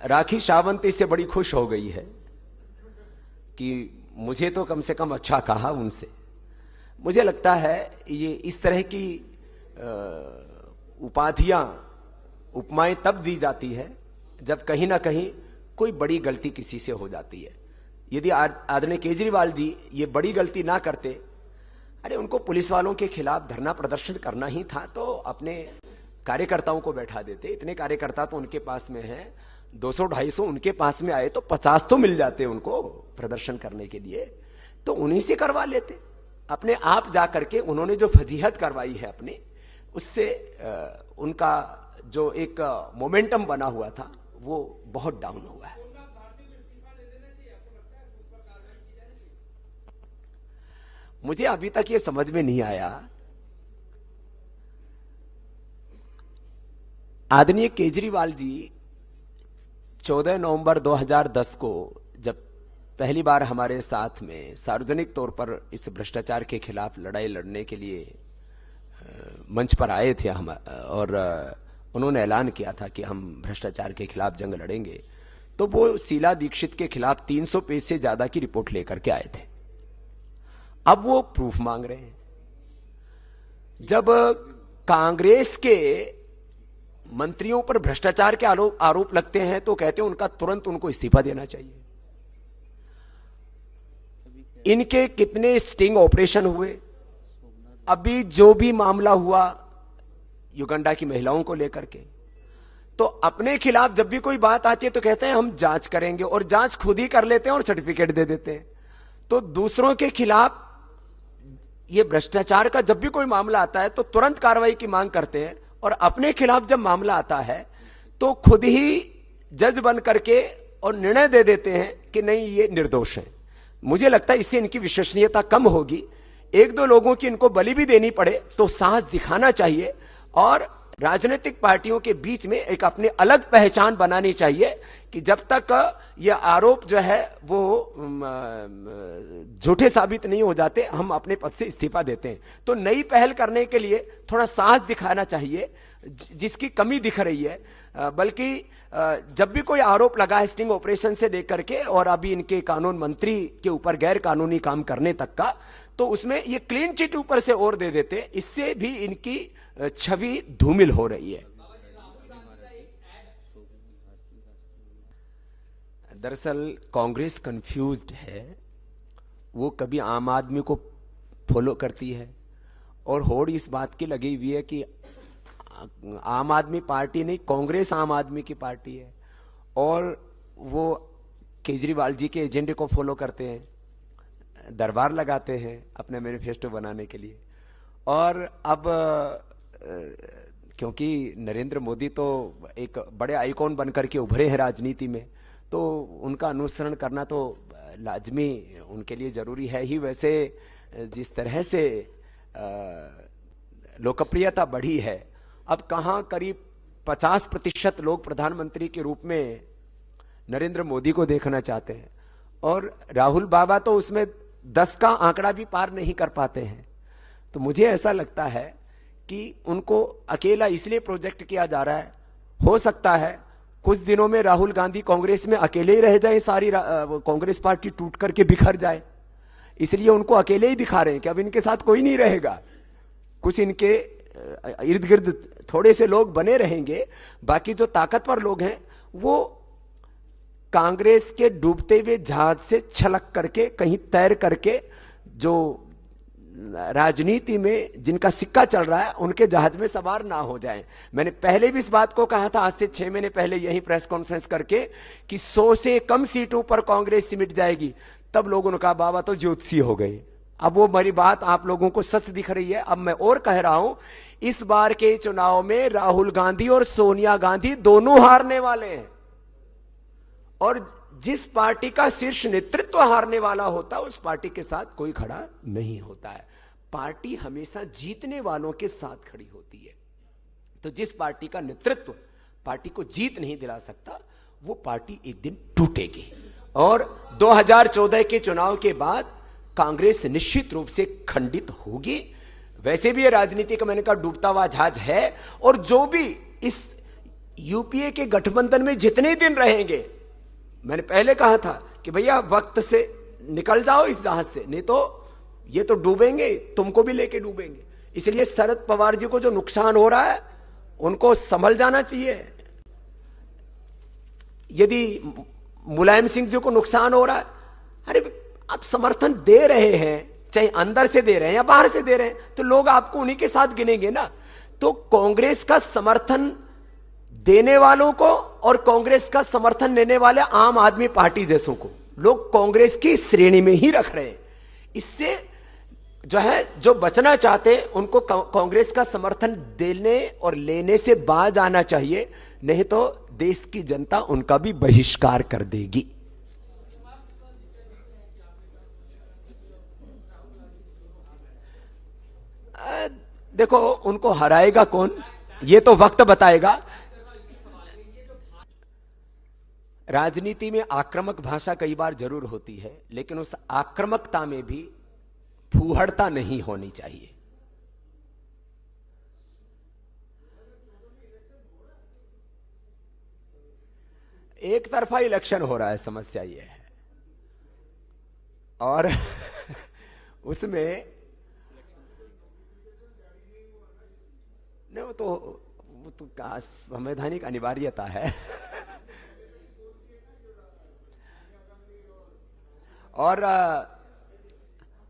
राखी सावंत इससे बड़ी खुश हो गई है कि मुझे तो कम से कम अच्छा कहा उनसे। मुझे लगता है ये इस तरह की उपाधियां, उपमाएं तब दी जाती है जब कहीं ना कहीं कोई बड़ी गलती किसी से हो जाती है। यदि आदरणीय केजरीवाल जी ये बड़ी गलती ना करते, अरे उनको पुलिस वालों के खिलाफ धरना प्रदर्शन करना ही था तो अपने कार्यकर्ताओं को बैठा देते। इतने कार्यकर्ता तो उनके पास में हैं, 200-250 उनके पास में आए तो 50 तो मिल जाते उनको प्रदर्शन करने के लिए, तो उन्हीं से करवा लेते। अपने आप जा करके उन्होंने जो फजीहत करवाई है अपने, उससे उनका जो एक मोमेंटम बना हुआ था वो बहुत डाउन हुआ है। मुझे अभी तक ये समझ में नहीं आया, आदरणीय केजरीवाल जी 14 नवंबर 2010 को जब पहली बार हमारे साथ में सार्वजनिक तौर पर इस भ्रष्टाचार के खिलाफ लड़ाई लड़ने के लिए मंच पर आए थे हम, और उन्होंने ऐलान किया था कि हम भ्रष्टाचार के खिलाफ जंग लड़ेंगे, तो वो शीला दीक्षित के खिलाफ 300 पेज से ज्यादा की रिपोर्ट लेकर के आए थे। अब वो प्रूफ मांग रहे हैं। जब कांग्रेस के मंत्रियों पर भ्रष्टाचार के आरोप लगते हैं तो कहते हैं उनका तुरंत उनको इस्तीफा देना चाहिए। इनके कितने स्टिंग ऑपरेशन हुए, अभी जो भी मामला हुआ युगांडा की महिलाओं को लेकर के, तो अपने खिलाफ जब भी कोई बात आती है तो कहते हैं हम जांच करेंगे, और जांच खुद ही कर लेते हैं और सर्टिफिकेट दे देते हैं। तो दूसरों के खिलाफ ये भ्रष्टाचार का जब भी कोई मामला आता है तो तुरंत कार्रवाई की मांग करते हैं, और अपने खिलाफ जब मामला आता है तो खुद ही जज बन करके और निर्णय दे देते हैं कि नहीं ये निर्दोष है। मुझे लगता है इससे इनकी विश्वसनीयता कम होगी। एक दो लोगों की इनको बलि भी देनी पड़े तो साहस दिखाना चाहिए, और राजनीतिक पार्टियों के बीच में एक अपनी अलग पहचान बनानी चाहिए कि जब तक यह आरोप जो है वो झूठे साबित नहीं हो जाते हम अपने पद से इस्तीफा देते हैं। तो नई पहल करने के लिए थोड़ा साहस दिखाना चाहिए, जिसकी कमी दिख रही है। बल्कि जब भी कोई आरोप लगा है स्टिंग ऑपरेशन से लेकर के और अभी इनके कानून मंत्री के ऊपर गैर कानूनी काम करने तक का, तो उसमें ये क्लीन चिट ऊपर से और दे देते, इससे भी इनकी छवि धूमिल हो रही है। दरअसल कांग्रेस कंफ्यूज्ड है, वो कभी आम आदमी को फॉलो करती है और होड़ इस बात की लगी हुई है कि आम आदमी पार्टी नहीं, कांग्रेस आम आदमी की पार्टी है, और वो केजरीवाल जी के एजेंडे को फॉलो करते हैं, दरबार लगाते हैं अपने मैनिफेस्टो बनाने के लिए। और अब क्योंकि नरेंद्र मोदी तो एक बड़े आइकॉन बनकर के उभरे हैं राजनीति में, तो उनका अनुसरण करना तो लाजमी उनके लिए जरूरी है ही। वैसे जिस तरह से लोकप्रियता बढ़ी है, अब कहां करीब 50% लोग प्रधानमंत्री के रूप में नरेंद्र मोदी को देखना चाहते हैं, और राहुल बाबा तो उसमें 10 का आंकड़ा भी पार नहीं कर पाते हैं। तो मुझे ऐसा लगता है कि उनको अकेला इसलिए प्रोजेक्ट किया जा रहा है, हो सकता है कुछ दिनों में राहुल गांधी कांग्रेस में अकेले ही रह जाए, सारी कांग्रेस पार्टी टूट करके बिखर जाए, इसलिए उनको अकेले ही दिखा रहे हैं कि अब इनके साथ कोई नहीं रहेगा। कुछ इनके इर्द गिर्द थोड़े से लोग बने रहेंगे, बाकी जो ताकतवर लोग हैं वो कांग्रेस के डूबते हुए जहाज से छलक करके कहीं तैर करके जो राजनीति में जिनका सिक्का चल रहा है उनके जहाज में सवार ना हो जाएं। मैंने पहले भी इस बात को कहा था, आज से 6 महीने पहले यही प्रेस कॉन्फ्रेंस करके, कि 100 से कम सीटों पर कांग्रेस सिमट जाएगी। तब लोगों ने कहा बाबा तो ज्योतिषी हो गए। अब वो मेरी बात आप लोगों को सच दिख रही है। अब मैं और कह रहा हूं, इस बार के चुनाव में राहुल गांधी और सोनिया गांधी दोनों हारने वाले हैं, और जिस पार्टी का शीर्ष नेतृत्व हारने वाला होता है उस पार्टी के साथ कोई खड़ा नहीं होता है। पार्टी हमेशा जीतने वालों के साथ खड़ी होती है। तो जिस पार्टी का नेतृत्व पार्टी को जीत नहीं दिला सकता, वो पार्टी एक दिन टूटेगी। और 2014 के चुनाव के बाद कांग्रेस निश्चित रूप से खंडित होगी। वैसे भी ये राजनीति का मैंने कहा डूबता हुआ जहाज है, और जो भी इस यूपीए के गठबंधन में जितने दिन रहेंगे, मैंने पहले कहा था कि भैया वक्त से निकल जाओ इस जहाज से, नहीं तो ये तो डूबेंगे, तुमको भी लेके डूबेंगे। इसलिए शरद पवार जी को जो नुकसान हो रहा है उनको संभल जाना चाहिए। यदि मुलायम सिंह जी को नुकसान हो रहा है, अरे आप समर्थन दे रहे हैं, चाहे अंदर से दे रहे हैं या बाहर से दे रहे हैं, तो लोग आपको उन्हीं के साथ गिनेंगे ना। तो कांग्रेस का समर्थन देने वालों को और कांग्रेस का समर्थन लेने वाले आम आदमी पार्टी जैसों को लोग कांग्रेस की श्रेणी में ही रख रहे हैं। इससे जो है, जो बचना चाहते हैं उनको कांग्रेस का समर्थन देने और लेने से बाज आना चाहिए, नहीं तो देश की जनता उनका भी बहिष्कार कर देगी। देखो, उनको हराएगा कौन ये तो वक्त बताएगा। राजनीति में आक्रामक भाषा कई बार जरूर होती है, लेकिन उस आक्रामकता में भी फूहड़ता नहीं होनी चाहिए। एक तरफा इलेक्शन हो रहा है, समस्या यह है। और उसमें नहीं, वो तो संवैधानिक अनिवार्यता है। और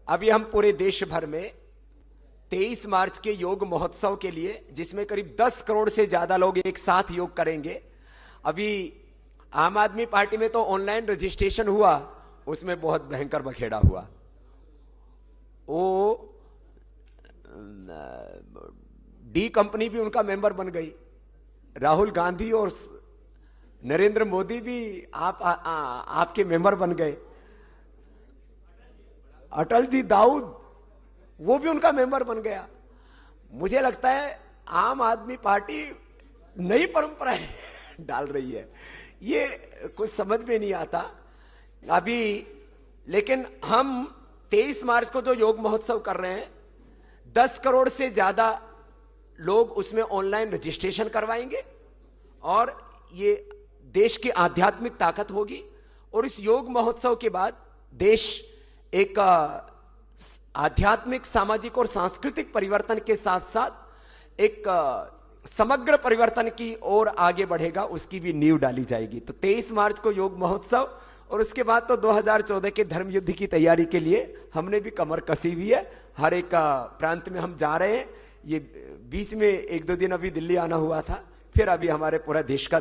अभी हम पूरे देश भर में 23 मार्च के योग महोत्सव के लिए, जिसमें करीब 10 करोड़ से ज्यादा लोग एक साथ योग करेंगे। अभी आम आदमी पार्टी में तो ऑनलाइन रजिस्ट्रेशन हुआ, उसमें बहुत भयंकर बखेड़ा हुआ। वो डी कंपनी भी उनका मेंबर बन गई, राहुल गांधी और नरेंद्र मोदी भी आपके मेंबर बन गए, अटल जी दाऊद वो भी उनका मेंबर बन गया। मुझे लगता है आम आदमी पार्टी नई परंपरा डाल रही है, ये कुछ समझ में नहीं आता अभी। लेकिन हम 23 मार्च को जो योग महोत्सव कर रहे हैं, 10 करोड़ से ज्यादा लोग उसमें ऑनलाइन रजिस्ट्रेशन करवाएंगे और ये देश की आध्यात्मिक ताकत होगी। और इस योग महोत्सव के बाद देश एक आध्यात्मिक, सामाजिक और सांस्कृतिक परिवर्तन के साथ साथ एक समग्र परिवर्तन की ओर आगे बढ़ेगा, उसकी भी नींव डाली जाएगी। तो 23 मार्च को योग महोत्सव, और उसके बाद तो 2014 के धर्म युद्ध की तैयारी के लिए हमने भी कमर कसी हुई है। हर एक प्रांत में हम जा रहे हैं। ये बीच में 1-2 दिन अभी दिल्ली आना हुआ था, फिर अभी हमारे पूरा देश का